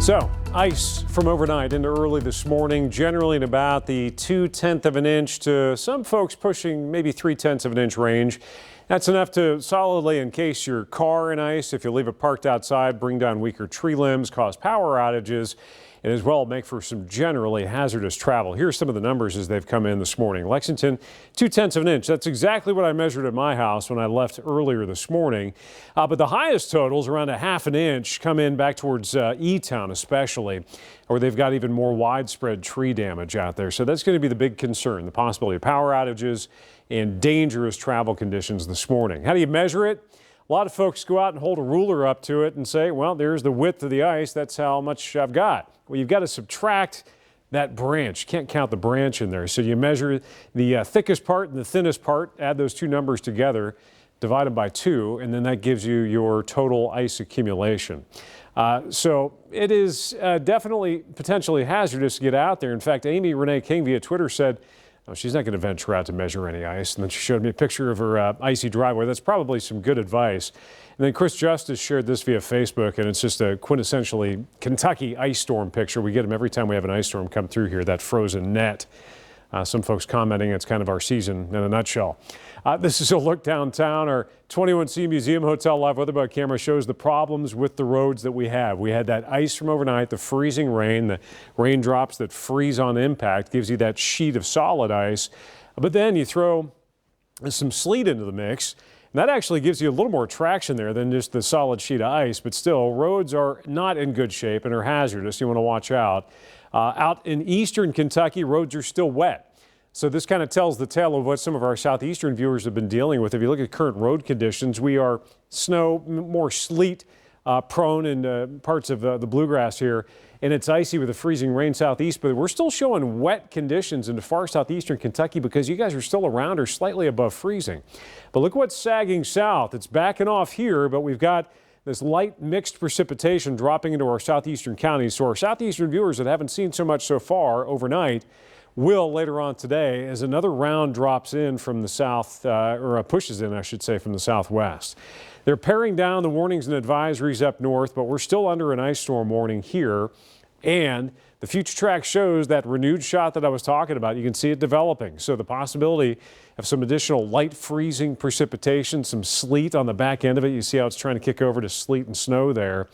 So, ice from overnight into early this morning, generally in about the 2/10 of an inch to some folks pushing maybe 3/10 of an inch range. That's enough to solidly encase your car in ice. If you leave it parked outside, bring down weaker tree limbs, cause power outages, and as well make for some generally hazardous travel. Here's some of the numbers as they've come in this morning. Lexington, 2/10 of an inch. That's exactly what I measured at my house when I left earlier this morning. But the highest totals, around a half an inch, come in back towards E-Town especially, where they've got even more widespread tree damage out there. So that's going to be the big concern, the possibility of power outages and dangerous travel conditions this morning. How do you measure it? A lot of folks go out and hold a ruler up to it and say, well, there's the width of the ice. That's how much I've got. Well, you've got to subtract that branch. You can't count the branch in there. So you measure the thickest part and the thinnest part, add those two numbers together, divide them by 2, and then that gives you your total ice accumulation. So it is definitely potentially hazardous to get out there. In fact, Amy Renee King via Twitter said, oh, she's not going to venture out to measure any ice. And then she showed me a picture of her icy driveway. That's probably some good advice. And then Chris Justice shared this via Facebook, and it's just a quintessentially Kentucky ice storm picture. We get them every time we have an ice storm come through here, that frozen net. Some folks commenting it's kind of our season in a nutshell. This is a look downtown. Our 21C Museum Hotel live weather bug camera shows the problems with the roads that we have. We had that ice from overnight, the freezing rain, the raindrops that freeze on impact gives you that sheet of solid ice. But then you throw some sleet into the mix, and that actually gives you a little more traction there than just the solid sheet of ice. But still, roads are not in good shape and are hazardous. You want to watch out. Out in eastern Kentucky, roads are still wet. So this kind of tells the tale of what some of our southeastern viewers have been dealing with. If you look at current road conditions, we are snow, more sleet prone in parts of the bluegrass here. And it's icy with the freezing rain southeast, but we're still showing wet conditions into far southeastern Kentucky because you guys are still around or slightly above freezing. But look what's sagging south. It's backing off here, but we've got this light mixed precipitation dropping into our southeastern counties. So our southeastern viewers that haven't seen so much so far overnight will later on today as another round drops in from the south, or pushes in, I should say, from the southwest. They're paring down the warnings and advisories up north, but we're still under an ice storm warning here. And the future track shows that renewed shot that I was talking about. You can see it developing. So the possibility of some additional light freezing precipitation, some sleet on the back end of it. You see how it's trying to kick over to sleet and snow there.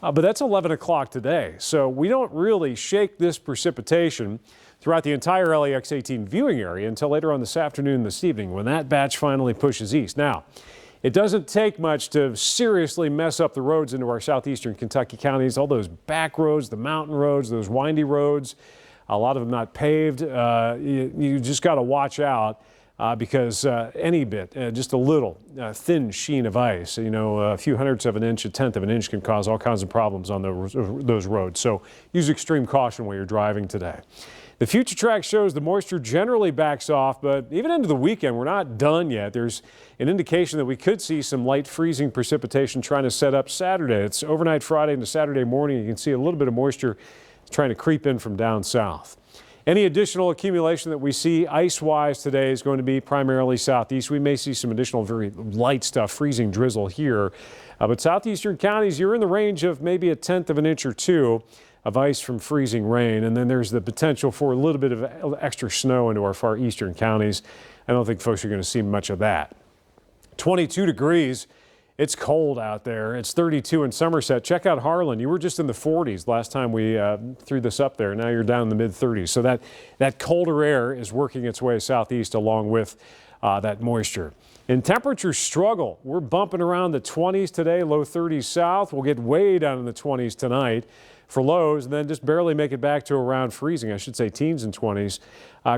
But that's 11 o'clock today. So we don't really shake this precipitation throughout the entire LAX 18 viewing area until later on this afternoon and this evening when that batch finally pushes east. Now, it doesn't take much to seriously mess up the roads into our southeastern Kentucky counties, all those back roads, the mountain roads, those windy roads, a lot of them not paved. You just got to watch out because any bit, just a little thin sheen of ice, a few hundredths of an inch, a tenth of an inch can cause all kinds of problems on those roads. So use extreme caution while you're driving today. The future track shows the moisture generally backs off, but even into the weekend, we're not done yet. There's an indication that we could see some light freezing precipitation trying to set up Saturday. It's overnight Friday into Saturday morning. You can see a little bit of moisture trying to creep in from down south. Any additional accumulation that we see ice-wise today is going to be primarily southeast. We may see some additional very light stuff, freezing drizzle here. But southeastern counties, you're in the range of maybe a tenth of an inch or two of ice from freezing rain, and then there's the potential for a little bit of extra snow into our far eastern counties. I don't think folks are going to see much of that. 22 degrees. It's cold out there. It's 32 in Somerset. Check out Harlan. You were just in the 40s last time we threw this up there. Now you're down in the mid-30s. So that colder air is working its way southeast along with that moisture. And temperatures struggle. We're bumping around the 20s today, low 30s south. We'll get way down in the 20s tonight for lows, and then just barely make it back to around freezing, I should say teens and 20s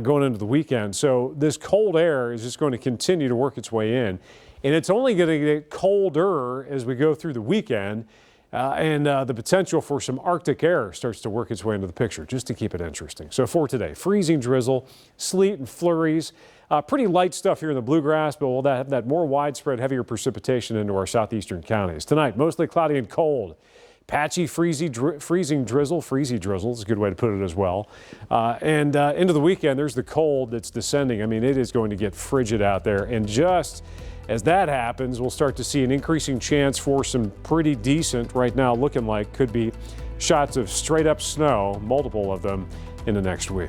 going into the weekend. So this cold air is just going to continue to work its way in. And it's only going to get colder as we go through the weekend, and the potential for some Arctic air starts to work its way into the picture, just to keep it interesting. So for today, freezing drizzle, sleet and flurries, pretty light stuff here in the bluegrass, but we'll have that more widespread, heavier precipitation into our southeastern counties. Tonight, mostly cloudy and cold. Patchy, freezing drizzle. Freezy drizzle is a good way to put it as well. And into the weekend, there's the cold that's descending. I mean, it is going to get frigid out there. And just As that happens, we'll start to see an increasing chance for some pretty decent, right now looking like could be shots of straight up snow, multiple of them in the next week.